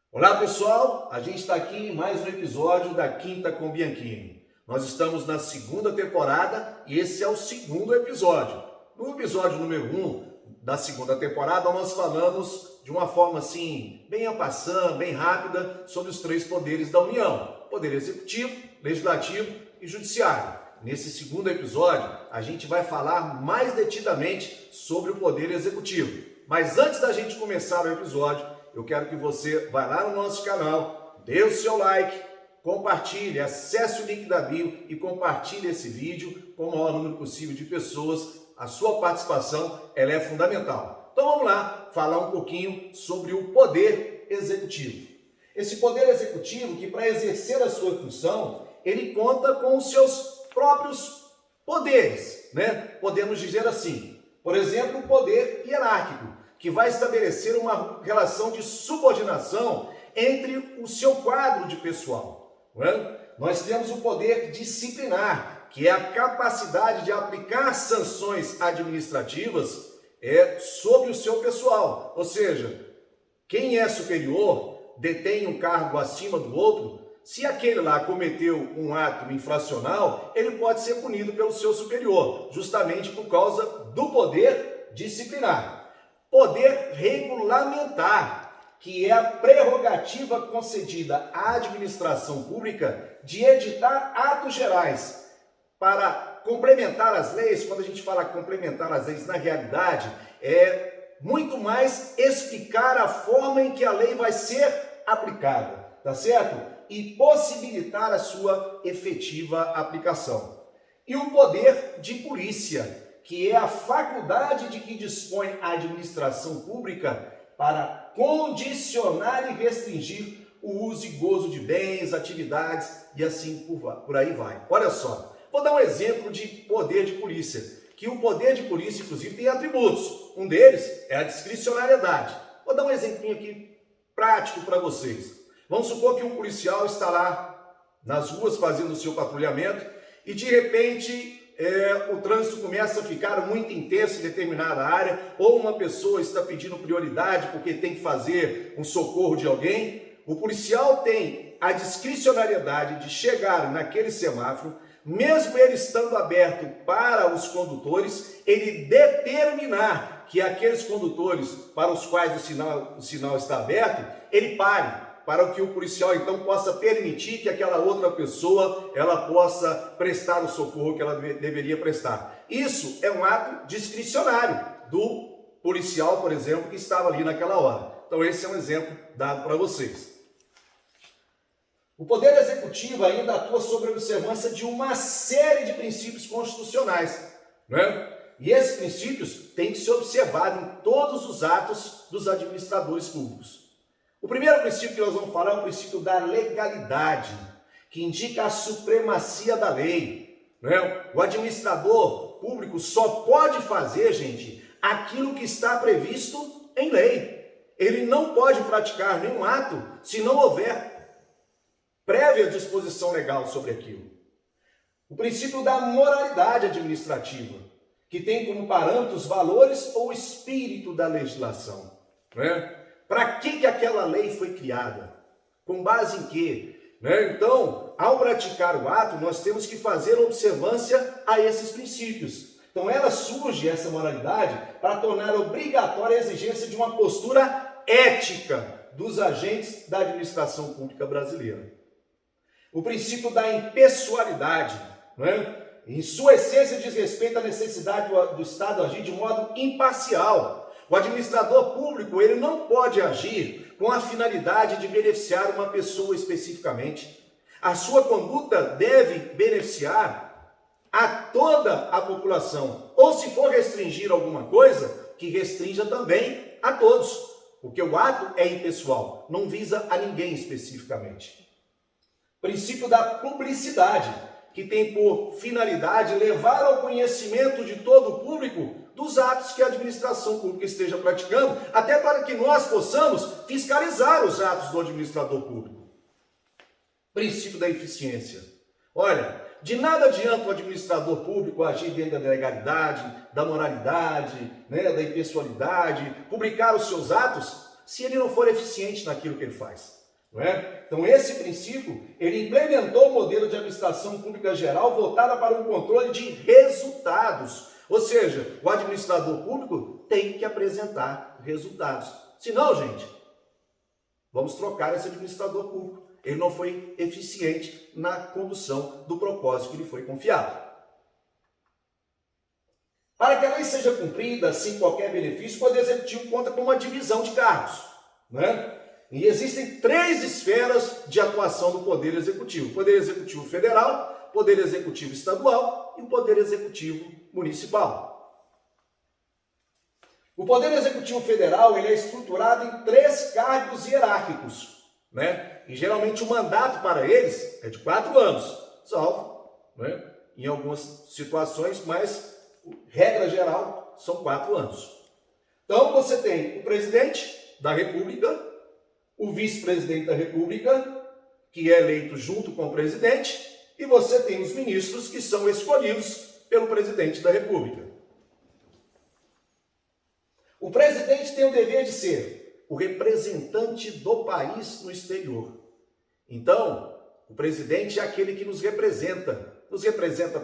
Olá pessoal, a gente está aqui em mais um episódio da Quinta com Bianchini. Nós estamos na segunda temporada e esse é o segundo episódio. No episódio número 1 da segunda temporada nós falamos de uma forma assim, bem en passant, bem rápida, sobre os três poderes da União: Poder Executivo, Legislativo e Judiciário. Nesse segundo episódio a gente vai falar mais detidamente sobre o Poder Executivo. Mas antes da gente começar o episódio, eu quero que você vá lá no nosso canal, dê o seu like, compartilhe, acesse o link da bio e compartilhe esse vídeo com o maior número possível de pessoas. A sua participação ela é fundamental. Então vamos lá falar um pouquinho sobre o Poder Executivo. Esse Poder Executivo que, para exercer a sua função, ele conta com os seus próprios poderes, né? Podemos dizer assim, por exemplo, o poder hierárquico, que vai estabelecer uma relação de subordinação entre o seu quadro de pessoal. Não é? Nós temos o poder disciplinar, que é a capacidade de aplicar sanções administrativas sobre o seu pessoal. Ou seja, quem é superior, detém um cargo acima do outro, se aquele lá cometeu um ato infracional, ele pode ser punido pelo seu superior, justamente por causa do poder disciplinar. Poder regulamentar, que é a prerrogativa concedida à administração pública de editar atos gerais para complementar as leis. Quando a gente fala complementar as leis, na realidade, é muito mais explicar a forma em que a lei vai ser aplicada, tá certo? E possibilitar a sua efetiva aplicação. E o poder de polícia, que é a faculdade de que dispõe a administração pública para condicionar e restringir o uso e gozo de bens, atividades e assim por aí vai. Olha só, vou dar um exemplo de poder de polícia, que o poder de polícia, inclusive, tem atributos. Um deles é a discricionariedade. Vou dar um exemplinho aqui prático para vocês. Vamos supor que um policial está lá nas ruas fazendo o seu patrulhamento e, de repente, o trânsito começa a ficar muito intenso em determinada área, ou uma pessoa está pedindo prioridade porque tem que fazer um socorro de alguém. O policial tem a discricionariedade de chegar naquele semáforo, mesmo ele estando aberto para os condutores, ele determinar que aqueles condutores para os quais o sinal está aberto, ele pare, para que o policial então possa permitir que aquela outra pessoa ela possa prestar o socorro que ela deveria prestar. Isso é um ato discricionário do policial, por exemplo, que estava ali naquela hora. Então esse é um exemplo dado para vocês. O Poder Executivo ainda atua sobre a observância de uma série de princípios constitucionais, né? E esses princípios têm que ser observados em todos os atos dos administradores públicos. O primeiro princípio que nós vamos falar é o princípio da legalidade, que indica a supremacia da lei, né? O administrador público só pode fazer, gente, aquilo que está previsto em lei. Ele não pode praticar nenhum ato se não houver prévia disposição legal sobre aquilo. O princípio da moralidade administrativa, que tem como parâmetros valores ou espírito da legislação, né? Para que aquela lei foi criada? Com base em quê? Né? Então, ao praticar o ato, nós temos que fazer observância a esses princípios. Então, ela surge, essa moralidade, para tornar obrigatória a exigência de uma postura ética dos agentes da administração pública brasileira. O princípio da impessoalidade, né? Em sua essência, diz respeito à necessidade do Estado agir de modo imparcial. O administrador público ele não pode agir com a finalidade de beneficiar uma pessoa especificamente. A sua conduta deve beneficiar a toda a população. Ou se for restringir alguma coisa, que restrinja também a todos. Porque o ato é impessoal, não visa a ninguém especificamente. Princípio da publicidade, que tem por finalidade levar ao conhecimento de todo o público dos atos que a administração pública esteja praticando, até para que nós possamos fiscalizar os atos do administrador público. Princípio da eficiência. Olha, de nada adianta o administrador público agir dentro da legalidade, da moralidade, né, da impessoalidade, publicar os seus atos, se ele não for eficiente naquilo que ele faz. Não é? Então, esse princípio, ele implementou o modelo de administração pública geral voltada para um controle de resultados. Ou seja, o administrador público tem que apresentar resultados. Senão, gente, vamos trocar esse administrador público. Ele não foi eficiente na condução do propósito que lhe foi confiado. Para que a lei seja cumprida sem qualquer benefício, o Poder Executivo conta com uma divisão de cargos, né? E existem 3 esferas de atuação do Poder Executivo: o Poder Executivo Federal, o Poder Executivo Estadual e o Poder Executivo Municipal. O Poder Executivo Federal ele é estruturado em 3 cargos hierárquicos, né? E geralmente o mandato para eles é de 4 anos, salvo, né, em algumas situações, mas regra geral são 4 anos. Então você tem o presidente da República, o vice-presidente da República, que é eleito junto com o presidente, e você tem os ministros que são escolhidos pelo presidente da República. O presidente tem o dever de ser o representante do país no exterior. Então, o presidente é aquele que nos representa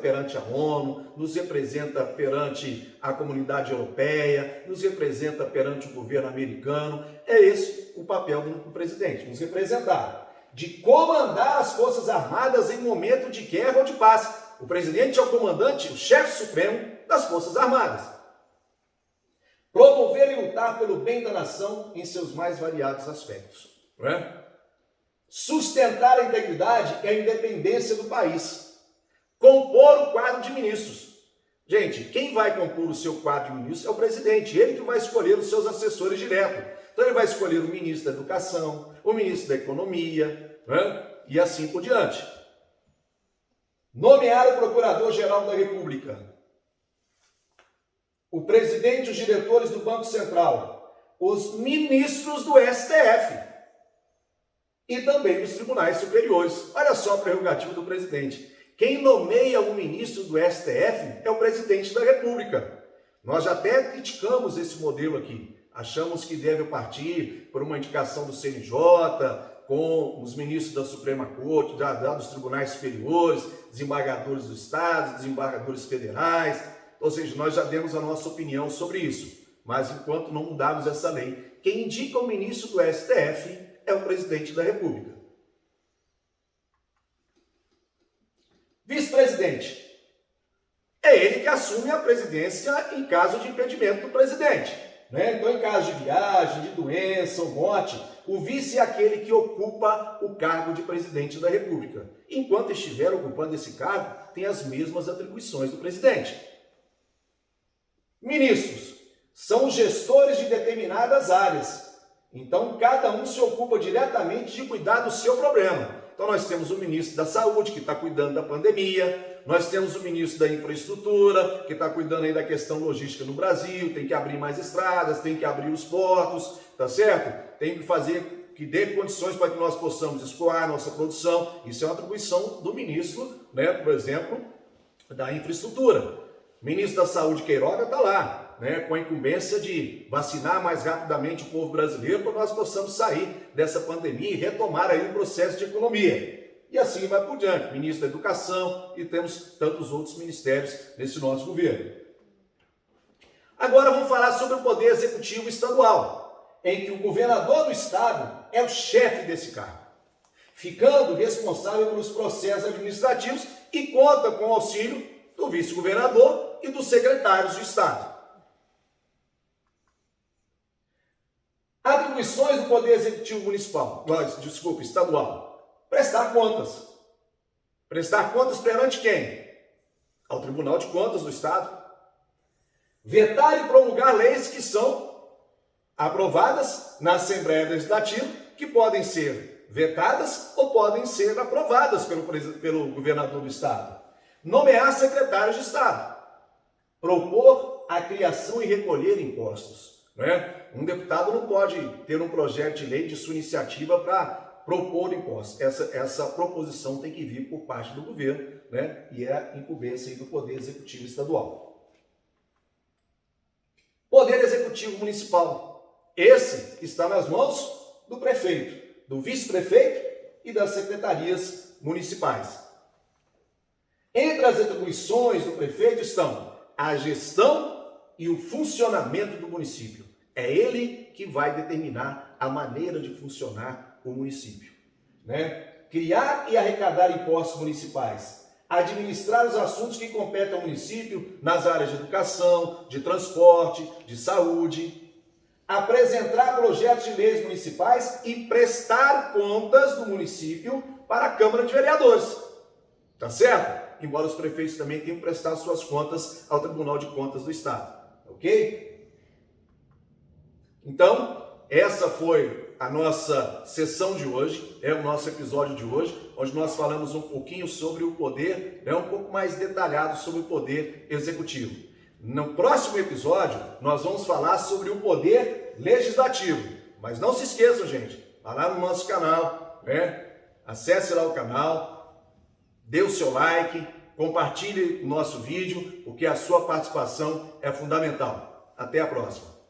perante a ONU, nos representa perante a comunidade europeia, nos representa perante o governo americano. É esse o papel do presidente, nos representar, de comandar as Forças Armadas em momento de guerra ou de paz. O presidente é o comandante, o chefe supremo das Forças Armadas. Promover e lutar pelo bem da nação em seus mais variados aspectos, não é? Sustentar a integridade e a independência do país. Compor o quadro de ministros. Gente, quem vai compor o seu quadro de ministros é o presidente, ele que vai escolher os seus assessores diretos. Então ele vai escolher o ministro da Educação, o ministro da Economia, né? E assim por diante. Nomear o Procurador-Geral da República, o presidente e os diretores do Banco Central, os ministros do STF e também dos tribunais superiores. Olha só a prerrogativa do presidente. Quem nomeia o ministro do STF é o presidente da República. Nós já até criticamos esse modelo aqui. Achamos que deve partir por uma indicação do CNJ, com os ministros da Suprema Corte, dos tribunais superiores, desembargadores do Estado, desembargadores federais. Ou seja, nós já demos a nossa opinião sobre isso. Mas enquanto não mudarmos essa lei, quem indica o ministro do STF é o presidente da República. Vice-presidente. É ele que assume a presidência em caso de impedimento do presidente, né? Então, em caso de viagem, de doença ou morte, o vice é aquele que ocupa o cargo de presidente da República. Enquanto estiver ocupando esse cargo, tem as mesmas atribuições do presidente. Ministros são os gestores de determinadas áreas. Então, cada um se ocupa diretamente de cuidar do seu problema. Então, nós temos o ministro da Saúde, que está cuidando da pandemia. Nós temos o ministro da Infraestrutura, que está cuidando aí da questão logística no Brasil. Tem que abrir mais estradas, tem que abrir os portos, tá certo? Tem que fazer que dê condições para que nós possamos escoar a nossa produção. Isso é uma atribuição do ministro, né, por exemplo, da Infraestrutura. O ministro da Saúde, Queiroga, está lá, né, com a incumbência de vacinar mais rapidamente o povo brasileiro para nós possamos sair dessa pandemia e retomar aí o processo de economia. E assim vai por diante, ministro da Educação e temos tantos outros ministérios nesse nosso governo. Agora vamos falar sobre o Poder Executivo Estadual, em que o governador do estado é o chefe desse cargo, ficando responsável pelos processos administrativos e conta com o auxílio do vice-governador e dos secretários de estado. Atribuições do Poder Executivo Estadual. Prestar contas. Prestar contas perante quem? Ao Tribunal de Contas do Estado. Vetar e promulgar leis que são aprovadas na Assembleia Legislativa, que podem ser vetadas ou podem ser aprovadas pelo governador do Estado. Nomear secretários de Estado. Propor a criação e recolher impostos, né? Um deputado não pode ter um projeto de lei de sua iniciativa para propor impostos. Essa proposição tem que vir por parte do governo, né? E é a incumbência aí do Poder Executivo Estadual. Poder Executivo Municipal. esse está nas mãos do prefeito, do vice-prefeito e das secretarias municipais. Entre as atribuições do prefeito estão a gestão e o funcionamento do município. É ele que vai determinar a maneira de funcionar o município, né? Criar e arrecadar impostos municipais, administrar os assuntos que competem ao município nas áreas de educação, de transporte, de saúde, apresentar projetos de leis municipais e prestar contas do município para a Câmara de Vereadores. Tá certo? Embora os prefeitos também tenham que prestar suas contas ao Tribunal de Contas do Estado. Ok? Então, essa foi a nossa sessão de hoje, o nosso episódio de hoje, onde nós falamos um pouquinho sobre o poder, um pouco mais detalhado sobre o poder executivo. No próximo episódio, nós vamos falar sobre o poder legislativo. Mas não se esqueçam, gente, vá lá no nosso canal, acesse lá o canal, dê o seu like, compartilhe o nosso vídeo, porque a sua participação é fundamental. Até a próxima!